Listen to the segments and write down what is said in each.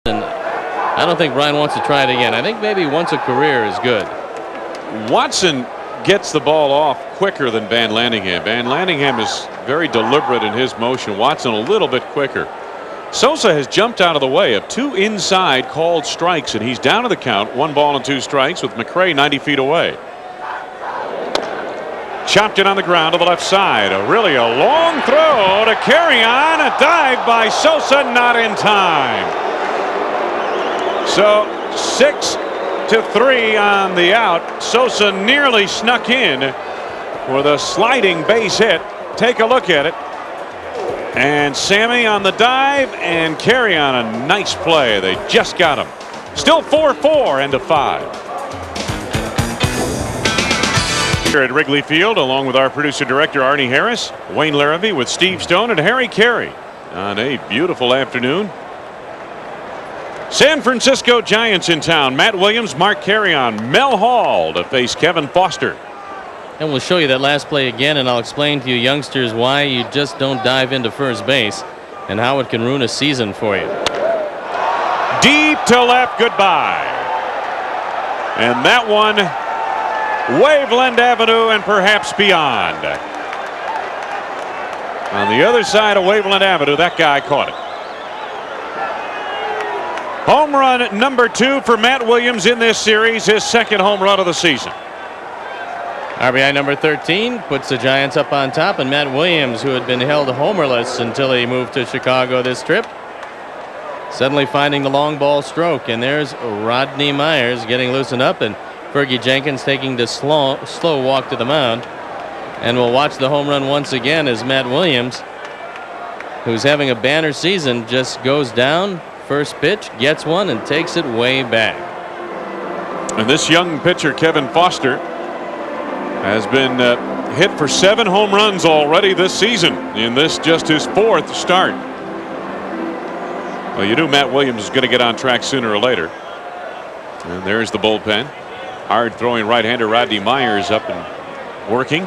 And I don't think Ryne wants to try it again. I think maybe once a career is good. Watson gets the ball off quicker than Van Landingham. Van Landingham is very deliberate in his motion. Watson a little bit quicker. Sosa has jumped out of the way of 2 inside called strikes, and he's down to the count. 1 ball and 2 strikes with McRae 90 feet away. Chopped it on the ground to the left side. Really a long throw to carry on. A dive by Sosa, not in time. So 6-3 on the out. Sosa nearly snuck in with a sliding base hit. Take a look at it. And Sammy on the dive, and carry on a nice play. They just got him. Still 4-4 end of 5. Here at Wrigley Field, along with our producer director Arnie Harris, Wayne Larrabee with Steve Stone and Harry Carey on a beautiful afternoon. San Francisco Giants in town. Matt Williams, Mark Carrion, Mel Hall to face Kevin Foster. And we'll show you that last play again, and I'll explain to you youngsters why you just don't dive into first base and how it can ruin a season for you. Deep to left, goodbye. And that one, Waveland Avenue and perhaps beyond. On the other side of Waveland Avenue, that guy caught it. Home run number 2 for Matt Williams in this series, his 2nd home run of the season. RBI number 13 puts the Giants up on top, and Matt Williams, who had been held homerless until he moved to Chicago this trip, suddenly finding the long ball stroke. And there's Rodney Myers getting loosened up, and Fergie Jenkins taking the slow walk to the mound. And we'll watch the home run once again as Matt Williams, who's having a banner season, just goes down. First pitch, gets one, and takes it way back. And this young pitcher, Kevin Foster, has been hit for 7 home runs already this season, in this just his 4th start. Well, you knew Matt Williams was going to get on track sooner or later. And there's the bullpen. Hard throwing right-hander Rodney Myers up and working.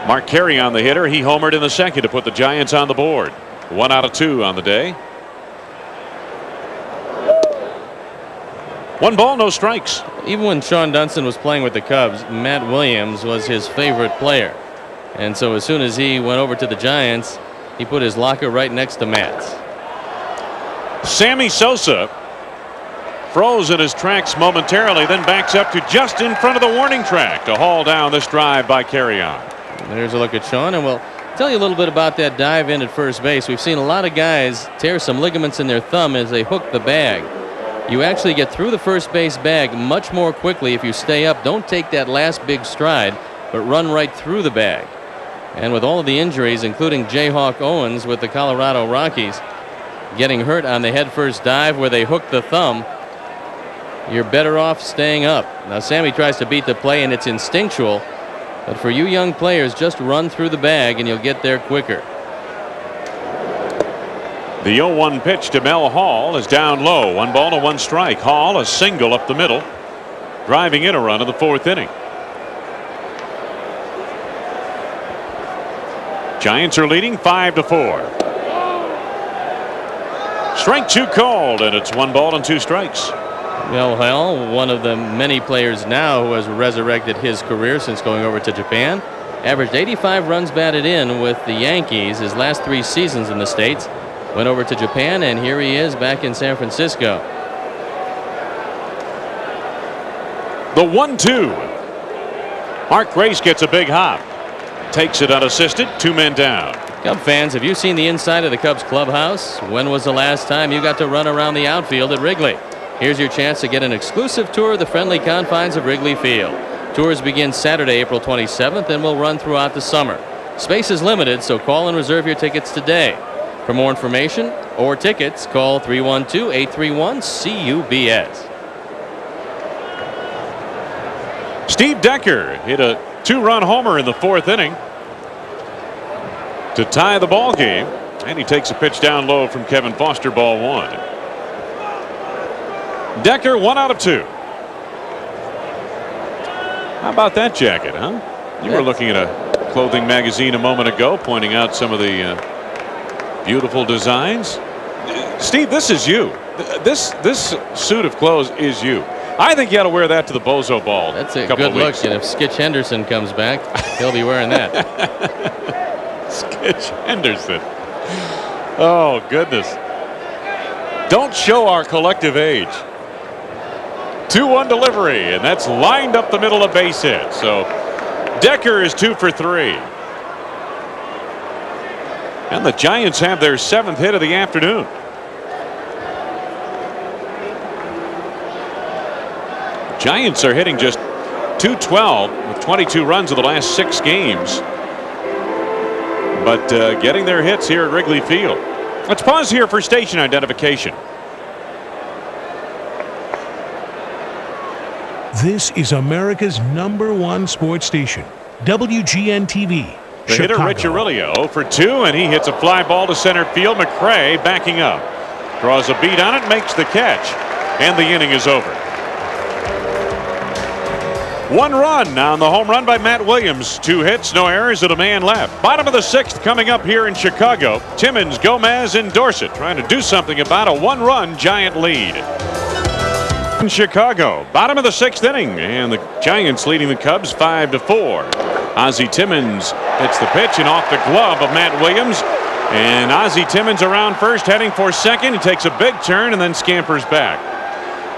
Mark Carey on the hitter. He homered in the 2nd to put the Giants on the board. 1 out of 2 on the day. 1 ball, no strikes. Even when Sean Dunston was playing with the Cubs, Matt Williams was his favorite player. And so as soon as he went over to the Giants, he put his locker right next to Matt's. Sammy Sosa froze in his tracks momentarily, then backs up to just in front of the warning track to haul down this drive by Carrion. There's a look at Sean, and we'll tell you a little bit about that dive in at first base. We've seen a lot of guys tear some ligaments in their thumb as they hook the bag. You actually get through the first base bag much more quickly if you stay up. Don't take that last big stride, but run right through the bag. And with all of the injuries, including Jayhawk Owens with the Colorado Rockies getting hurt on the headfirst dive where they hooked the thumb, you're better off staying up. Now Sammy tries to beat the play, and it's instinctual, but for you young players, just run through the bag and you'll get there quicker. The 0-1 pitch to Mel Hall is down low. 1 ball and 1 strike. Hall a single up the middle, driving in a run in the 4th inning. Giants are leading 5-4. Strike 2 called, and it's 1 ball and 2 strikes. Mel Hall, one of the many players now who has resurrected his career since going over to Japan, averaged 85 runs batted in with the Yankees his last 3 seasons in the States. Went over to Japan, and here he is back in San Francisco. The 1-2. Mark Grace gets a big hop. Takes it unassisted. 2 men down. Cub fans, have you seen the inside of the Cubs clubhouse? When was the last time you got to run around the outfield at Wrigley? Here's your chance to get an exclusive tour of the friendly confines of Wrigley Field. Tours begin Saturday, April 27th, and will run throughout the summer. Space is limited, so call and reserve your tickets today. For more information or tickets, call 312-831-CUBS. Steve Decker hit a 2-run homer in the 4th inning to tie the ball game, and he takes a pitch down low from Kevin Foster, ball 1. Decker 1 out of 2. How about that jacket, huh? You were looking at a clothing magazine a moment ago, pointing out some of the beautiful designs. Steve, this is you. This suit of clothes is you. I think you ought to wear that to the Bozo Ball. That's a good look. And if Skitch Henderson comes back, he'll be wearing that. Skitch Henderson. Oh, goodness. Don't show our collective age. 2-1 delivery, and that's lined up the middle of base hit. So Decker is 2 for 3. And the Giants have their 7th hit of the afternoon. Giants are hitting just .212 with 22 runs in the last 6 games. But getting their hits here at Wrigley Field. Let's pause here for station identification. This is America's #1 sports station, WGN-TV. The hitter Rich Aurelio 0 for 2, and he hits a fly ball to center field. McRae backing up, draws a beat on it, makes the catch, and the inning is over. 1 run on the home run by Matt Williams. 2 hits, no errors, and a man left. Bottom of the 6th coming up here in Chicago. Timmons, Gomez, and Dorsett trying to do something about a 1-run Giant lead. In Chicago, bottom of the 6th inning, and the Giants leading the Cubs 5-4. Ozzie Timmons hits the pitch and off the glove of Matt Williams. And Ozzie Timmons around first, heading for second. He takes a big turn and then scampers back.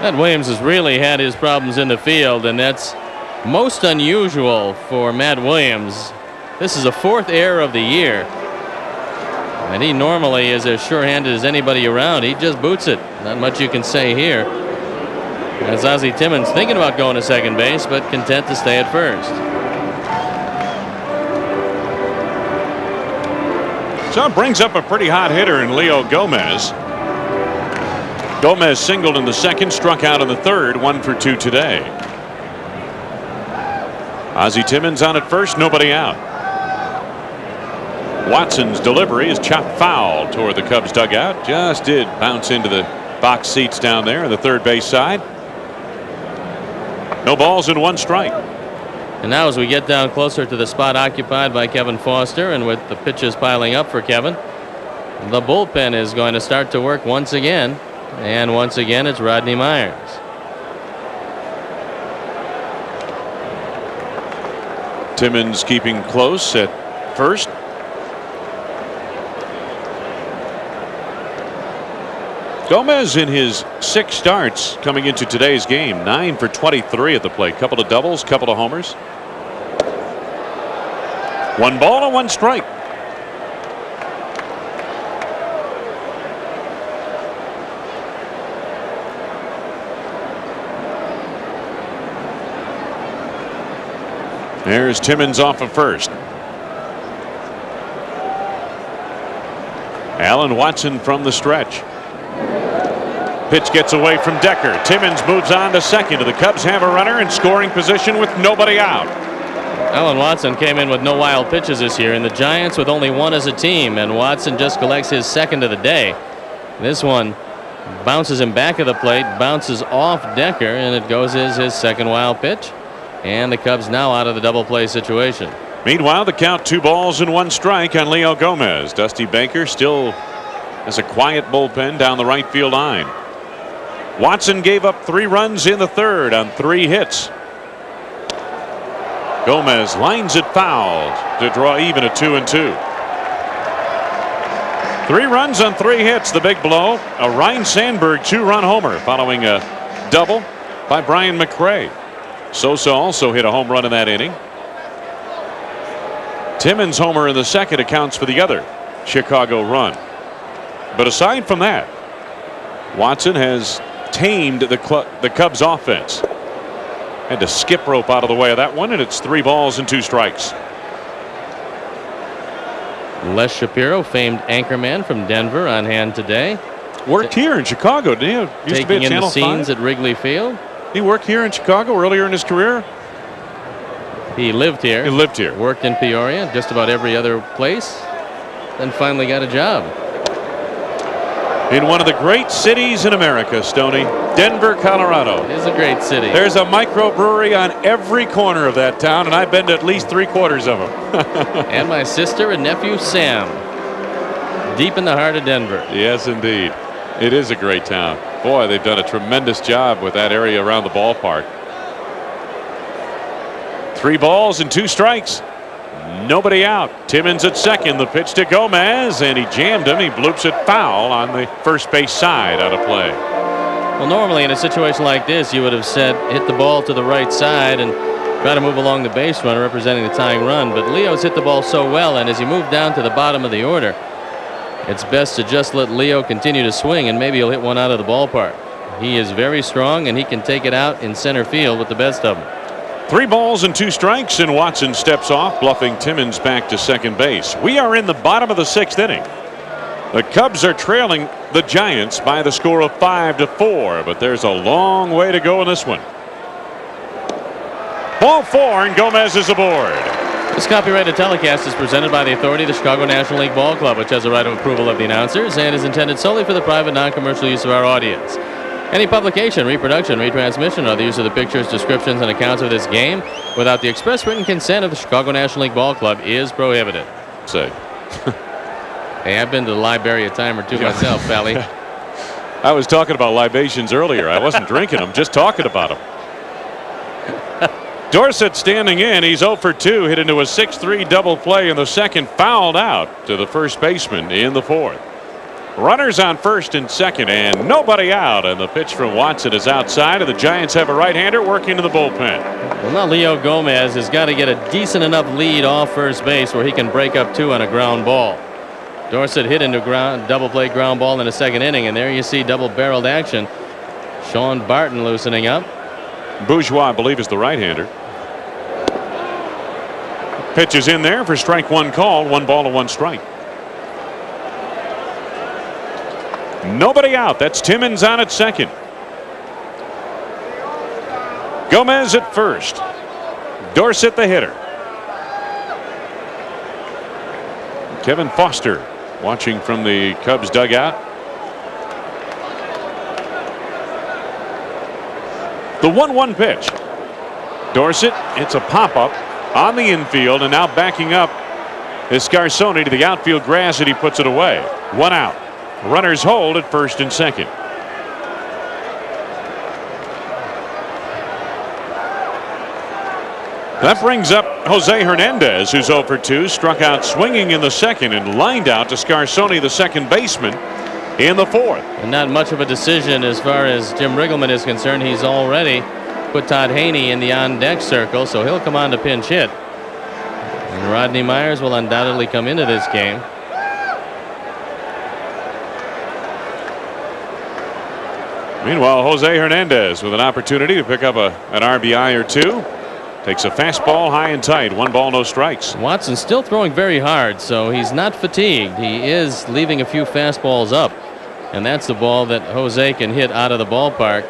Matt Williams has really had his problems in the field, and that's most unusual for Matt Williams. This is a 4th error of the year, and he normally is as sure-handed as anybody around. He just boots it. Not much you can say here. As Ozzie Timmons thinking about going to second base, but content to stay at first. So it brings up a pretty hot hitter in Leo Gomez. Gomez singled in the 2nd, struck out in the 3rd, 1 for 2 today. Ozzie Timmons on at first, nobody out. Watson's delivery is chopped foul toward the Cubs dugout. Just did bounce into the box seats down there on the third base side. No balls and 1 strike. And now as we get down closer to the spot occupied by Kevin Foster, and with the pitches piling up for Kevin, the bullpen is going to start to work once again. And once again, it's Rodney Myers. Timmons keeping close at first. Gomez in his 6 starts coming into today's game, 9 for 23 at the plate. Couple of doubles, couple of homers. 1 ball and 1 strike. There's Timmons off of first. Alan Watson from the stretch. Pitch gets away from Decker. Timmons moves on to second. The Cubs have a runner in scoring position with nobody out. Alan Watson came in with no wild pitches this year, and the Giants with only 1 as a team, and Watson just collects his 2nd of the day. This one bounces him back of the plate, bounces off Decker, and it goes as his 2nd wild pitch. And the Cubs now out of the double play situation. Meanwhile, the count 2 balls and 1 strike on Leo Gomez. Dusty Baker still has a quiet bullpen down the right field line. Watson gave up 3 runs in the 3rd on 3 hits. Gomez lines it foul to draw even at 2-2. 3 runs on 3 hits, the big blow. A Ryne Sandberg 2-run homer following a double by Brian McRae. Sosa also hit a home run in that inning. Timmons' homer in the 2nd accounts for the other Chicago run. But aside from that, Watson has tamed the Cubs offense. Had to skip rope out of the way of that one, and it's 3 balls and 2 strikes. Les Shapiro, famed anchorman from Denver, on hand today. Worked here in Chicago, didn't he? Used to be at Taking in the Channel scenes 5. at Wrigley Field. He worked here in Chicago earlier in his career. He lived here. He lived here. Worked in Peoria, just about every other place. Then finally got a job In one of the great cities in America, Stoney, Denver, Colorado. It is a great city. There's a microbrewery on every corner of that town, and I've been to at least 3/4 of them. And my sister and nephew Sam, deep in the heart of Denver. Yes, indeed. It is a great town. Boy, they've done a tremendous job with that area around the ballpark. 3 balls and 2 strikes. Nobody out. Timmons at second. The pitch to Gomez, and he jammed him. He bloops it foul on the first base side out of play. Well, normally in a situation like this, you would have said hit the ball to the right side and try to move along the base runner representing the tying run. But Leo's hit the ball so well, and as you move down to the bottom of the order, it's best to just let Leo continue to swing, and maybe he'll hit one out of the ballpark. He is very strong, and he can take it out in center field with the best of them. 3 balls and 2 strikes, and Watson steps off, bluffing Timmons back to second base. We are in the bottom of the 6th inning. The Cubs are trailing the Giants by the score of 5-4, but there's a long way to go in this one. Ball 4, and Gomez is aboard. This copyrighted telecast is presented by the authority of the Chicago National League Ball Club, which has a right of approval of the announcers and is intended solely for the private, non-commercial use of our audience. Any publication, reproduction, retransmission, or the use of the pictures, descriptions, and accounts of this game without the express written consent of the Chicago National League Ball Club is prohibited. Say. Hey, I've been to the library a time or two myself, Pally. I was talking about libations earlier. I wasn't drinking them, just talking about them. Dorsett standing in. He's 0 for 2. Hit into a 6-3 double play in the second. Fouled out to the first baseman in the 4th. Runners on first and second, and nobody out. And the pitch from Watson is outside, and the Giants have a right-hander working to the bullpen. Well, now Leo Gomez has got to get a decent enough lead off first base where he can break up 2 on a ground ball. Dorsett hit into double play ground ball in the 2nd inning, and there you see double-barreled action. Sean Barton loosening up. Bourgeois, I believe, is the right-hander. Pitch is in there for strike 1 called. 1 ball to 1 strike. Nobody out. That's Timmons on at second. Gomez at first. Dorsett the hitter. Kevin Foster watching from the Cubs dugout. The 1-1 pitch. Dorsett, it's a pop-up on the infield, and now backing up is Scarsoni to the outfield grass, and he puts it away. 1 out. Runners hold at first and second. That brings up Jose Hernandez, who's 0 for 2, struck out swinging in the 2nd and lined out to Scarsoni, the second baseman, in the 4th. And not much of a decision as far as Jim Riggleman is concerned. He's already put Todd Haney in the on-deck circle, so he'll come on to pinch hit. And Rodney Myers will undoubtedly come into this game. Meanwhile, Jose Hernandez with an opportunity to pick up an RBI or 2. Takes a fastball high and tight. 1 ball, no strikes. Watson's still throwing very hard, so he's not fatigued. He is leaving a few fastballs up, and that's the ball that Jose can hit out of the ballpark.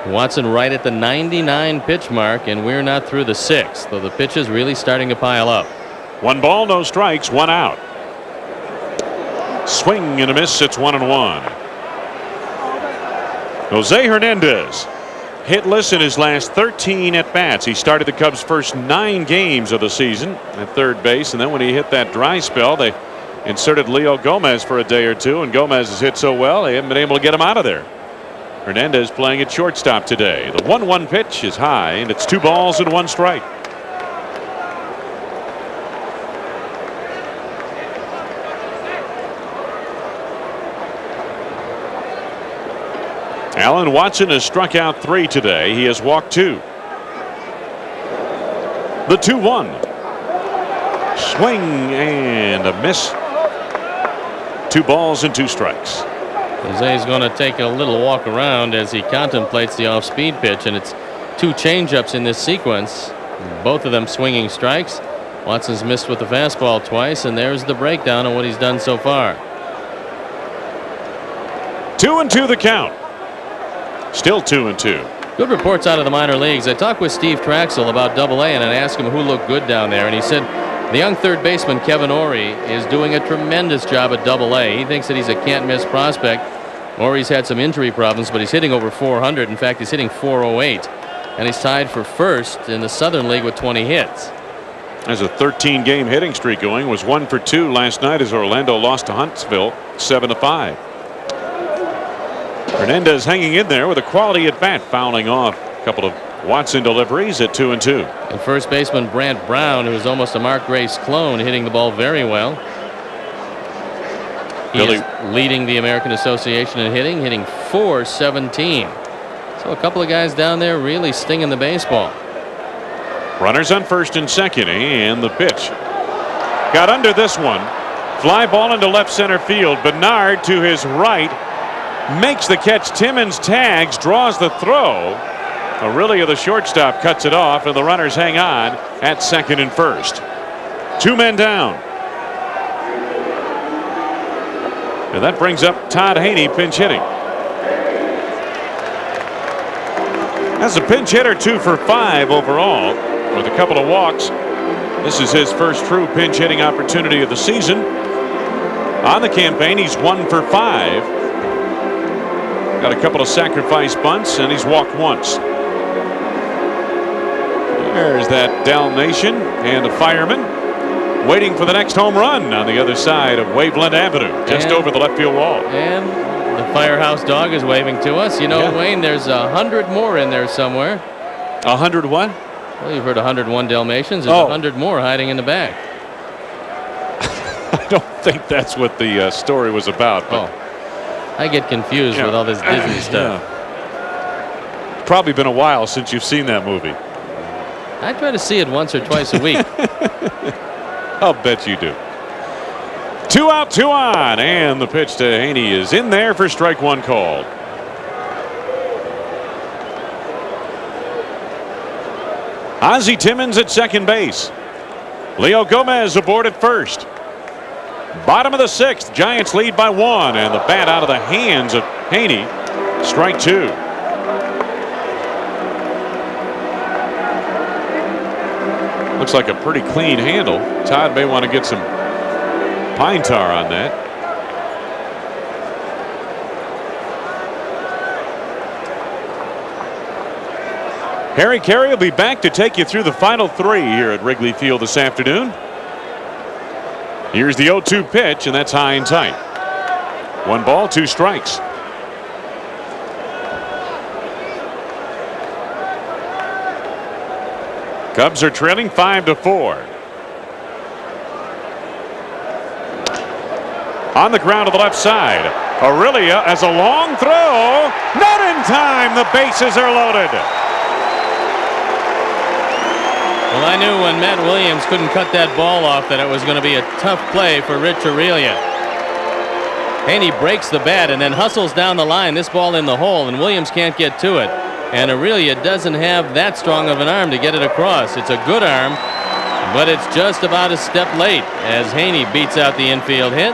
Watson right at the 99 pitch mark, and we're not through the 6th, so the pitch is really starting to pile up. 1 ball, no strikes, 1 out. Swing and a miss. It's 1-1. Jose Hernandez hitless in his last 13 at bats. He started the Cubs' first 9 games of the season at third base, and then when he hit that dry spell, they inserted Leo Gomez for a day or 2, and Gomez has hit so well they haven't been able to get him out of there. Hernandez playing at shortstop today. The 1-1 pitch is high, and it's 2 balls and 1 strike. Alan Watson has struck out 3 today. He has walked 2. The 2-1. Swing and a miss. 2 balls and 2 strikes. Jose's going to take a little walk around as he contemplates the off-speed pitch, and it's 2 changeups in this sequence, both of them swinging strikes. Watson's missed with the fastball twice, and there's the breakdown on what he's done so far. 2-2 the count. Still 2-2. Good reports out of the minor leagues. I talked with Steve Traxel about Double-A, and I asked him who looked good down there, and he said the young third baseman Kevin Ory is doing a tremendous job at Double-A. He thinks that he's a can't-miss prospect. Ory's had some injury problems, but he's hitting over 400. In fact, he's hitting 408, and he's tied for first in the Southern League with 20 hits. There's a 13-game hitting streak going. Was 1 for 2 last night as Orlando lost to Huntsville 7-5. Hernandez hanging in there with a quality at bat, fouling off a couple of Watson deliveries at 2-2. And first baseman Brant Brown, who is almost a McRae clone, hitting the ball very well. He is leading the American Association in hitting .417. So a couple of guys down there really stinging the baseball. Runners on first and second, and the pitch got under this one. Fly ball into left center field. Bernard to his right makes the catch. Timmons tags, draws the throw. Aurelia, the shortstop, cuts it off, and the runners hang on at second and first. 2 men down. And that brings up Todd Haney, pinch hitting. As a pinch hitter, 2 for 5 overall with a couple of walks. This is his first true pinch hitting opportunity of the season. On the campaign, he's 1 for 5. Got a couple of sacrifice bunts, and he's walked once. There's that Dalmatian and a fireman waiting for the next home run on the other side of Waveland Avenue, just over the left field wall. And the firehouse dog is waving to us. You know, Yeah. Wayne, there's 100 more in there somewhere. 100 what? Well, you've heard 101 Dalmatians. There's 100 more hiding in the back. I don't think that's what the story was about. But I get confused with all this Disney stuff. Probably been a while since you've seen that movie. I try to see it once or twice a week. I'll bet you do. 2 out, 2 on, and the pitch to Haney is in there for strike 1 called. Ozzie Timmons at second base. Leo Gomez aboard at first. Bottom of the 6th, Giants lead by 1, and the bat out of the hands of Haney. Strike 2. Looks like a pretty clean handle. Todd may want to get some pine tar on that. Harry Carey will be back to take you through the final 3 here at Wrigley Field this afternoon. Here's the 0-2 pitch, and that's high and tight. 1 ball, 2 strikes. Cubs are trailing 5-4. On the ground to the left side. Aurelia as a long throw. Not in time. The bases are loaded. Well, I knew when Matt Williams couldn't cut that ball off that it was going to be a tough play for Rich Aurelia. Haney breaks the bat and then hustles down the line. This ball in the hole, and Williams can't get to it. And Aurelia doesn't have that strong of an arm to get it across. It's a good arm, but it's just about a step late as Haney beats out the infield hit.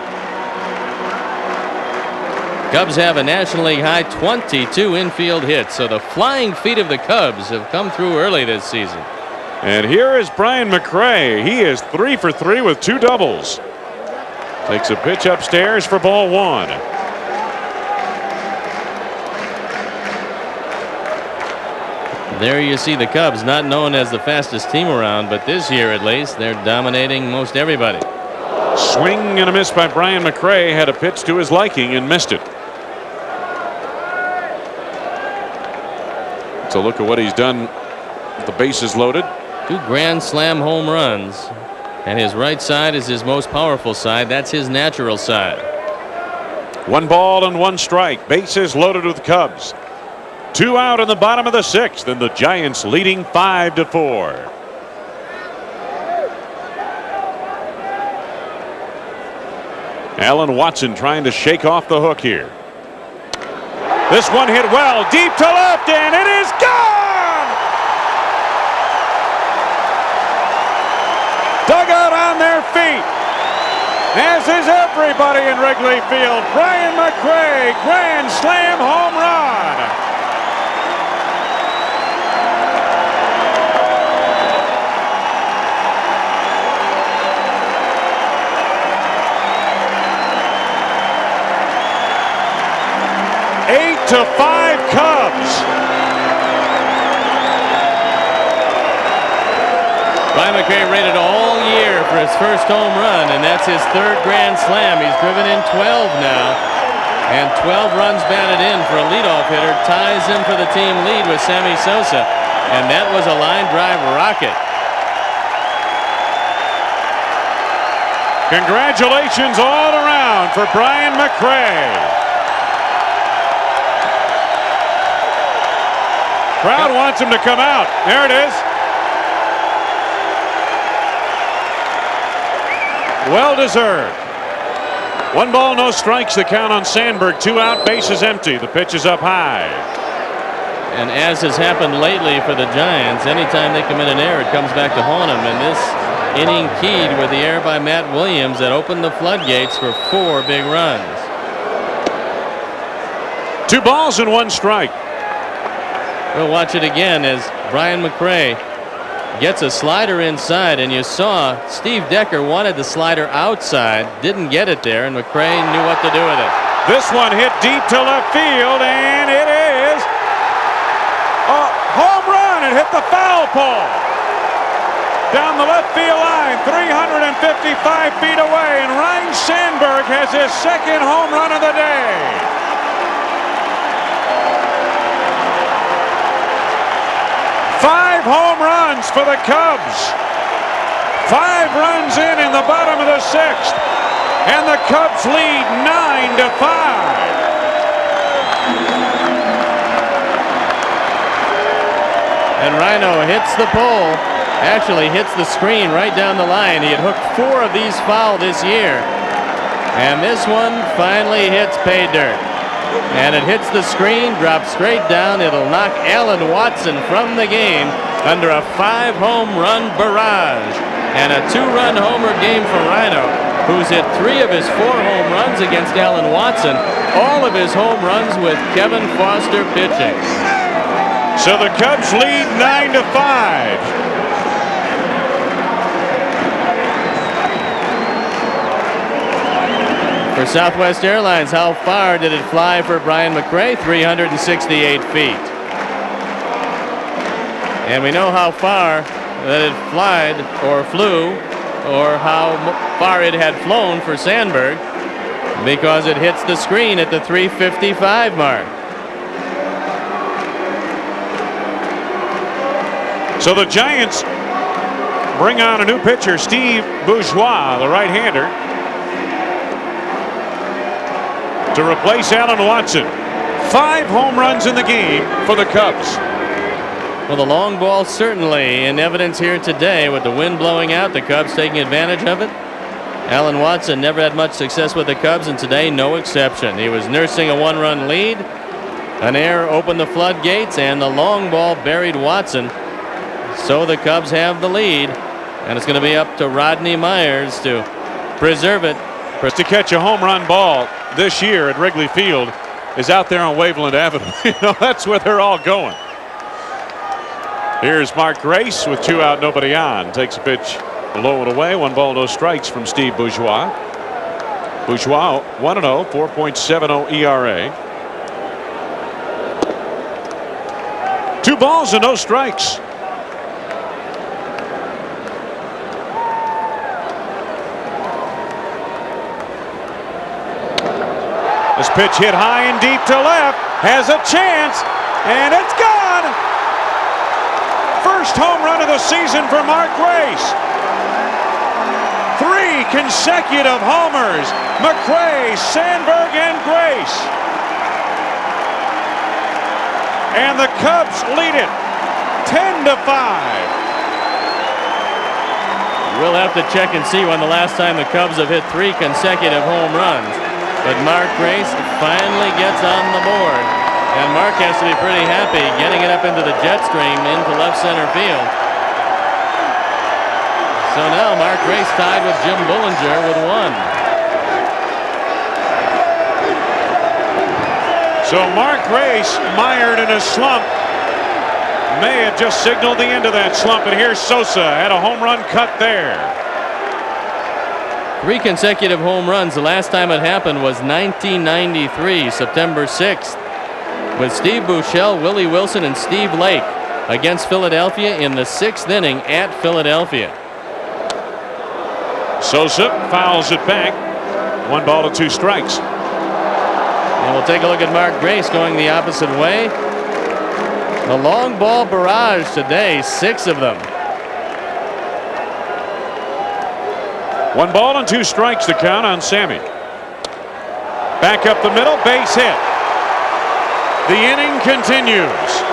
Cubs have a National League high 22 infield hits, so the flying feet of the Cubs have come through early this season. And here is Brian McRae. He is 3 for 3 with 2 doubles. Takes a pitch upstairs for ball 1. There you see the Cubs, not known as the fastest team around, but this year at least they're dominating most everybody. Swing and a miss by Brian McRae. Had a pitch to his liking and missed it. Let's a look at what he's done with the bases loaded. 2 grand slam home runs, and his right side is his most powerful side. That's his natural side. 1 ball and 1 strike. Bases loaded with Cubs. 2 out in the bottom of the 6th, and the Giants leading 5-4. Alan Watson trying to shake off the hook here. This one hit well deep to left, and it is gone. Dugout on their feet, as is everybody in Wrigley Field. Brian McRae, grand slam home run. To 5 Cubs. Ryne McRae rated all year for his first home run, and that's his 3rd grand slam. He's driven in 12 now. And 12 runs batted in for a leadoff hitter, ties him for the team lead with Sammy Sosa. And that was a line drive rocket. Congratulations all around for Brian McRae. Crowd wants him to come out. There it is. Well deserved. 1 ball, no strikes. The count on Sandberg. 2 out, bases empty. The pitch is up high. And as has happened lately for the Giants, anytime they commit an error, it comes back to haunt them. And this inning keyed with the error by Matt Williams that opened the floodgates for 4 big runs. 2 balls and 1 strike. We'll watch it again as Brian McRae gets a slider inside, and you saw Steve Decker wanted the slider outside, didn't get it there, and McRae knew what to do with it. This one hit deep to left field, and it is a home run. It hit the foul pole down the left field line, 355 feet away, and Ryne Sandberg has his 2nd home run of the day. Five home runs for the Cubs. 5 runs in the bottom of the 6th, and the Cubs lead 9-5. And Rhino hits the pole, actually hits the screen right down the line. He had hooked 4 of these foul this year, and this one finally hits pay dirt. And it hits the screen, drops straight down. It'll knock Alan Watson from the game under a 5 home run barrage. And a 2-run homer game for Rhino, who's hit 3 of his 4 home runs against Alan Watson. All of his home runs with Kevin Foster pitching. So the Cubs lead 9-5. For Southwest Airlines, how far did it fly for Brian McRae? 368 feet. And we know how far that it flew, or how far it had flown for Sandberg, because it hits the screen at the 355 mark. So the Giants bring on a new pitcher, Steve Bourgeois, the right-hander, to replace Alan Watson. 5 home runs in the game for the Cubs. Well, the long ball certainly in evidence here today with the wind blowing out, the Cubs taking advantage of it. Alan Watson never had much success with the Cubs, and today no exception. He was nursing a 1-run lead. An error opened the floodgates, and the long ball buried Watson. So the Cubs have the lead, and it's going to be up to Rodney Myers to preserve it. To catch a home run ball this year at Wrigley Field is out there on Waveland Avenue. You know, that's where they're all going. Here's Mark Grace with 2 out, nobody on. Takes a pitch low and away. 1 ball, no strikes from Steve Bourgeois. Bourgeois 1-0, 4.70 ERA. 2 balls and no strikes. This pitch hit high and deep to left, has a chance, and it's gone. First home run of the season for Mark Grace. 3 consecutive homers. McRae, Sandberg, and Grace. And the Cubs lead it 10-5. We'll have to check and see when the last time the Cubs have hit 3 consecutive home runs. But Mark Grace finally gets on the board. And Mark has to be pretty happy getting it up into the jet stream into left center field. So now Mark Grace tied with Jim Bullinger with 1. So Mark Grace, mired in a slump, may have just signaled the end of that slump. And here's Sosa, had a home run cut there. 3 consecutive home runs. The last time it happened was 1993, September 6th, with Steve Buechele, Willie Wilson, and Steve Lake against Philadelphia in the 6th inning at Philadelphia. Sosa fouls it back. 1 ball to 2 strikes. And we'll take a look at Mark Grace going the opposite way. The long ball barrage today, 6 of them. 1 ball and 2 strikes to count on Sammy. Back up the middle, base hit. The inning continues.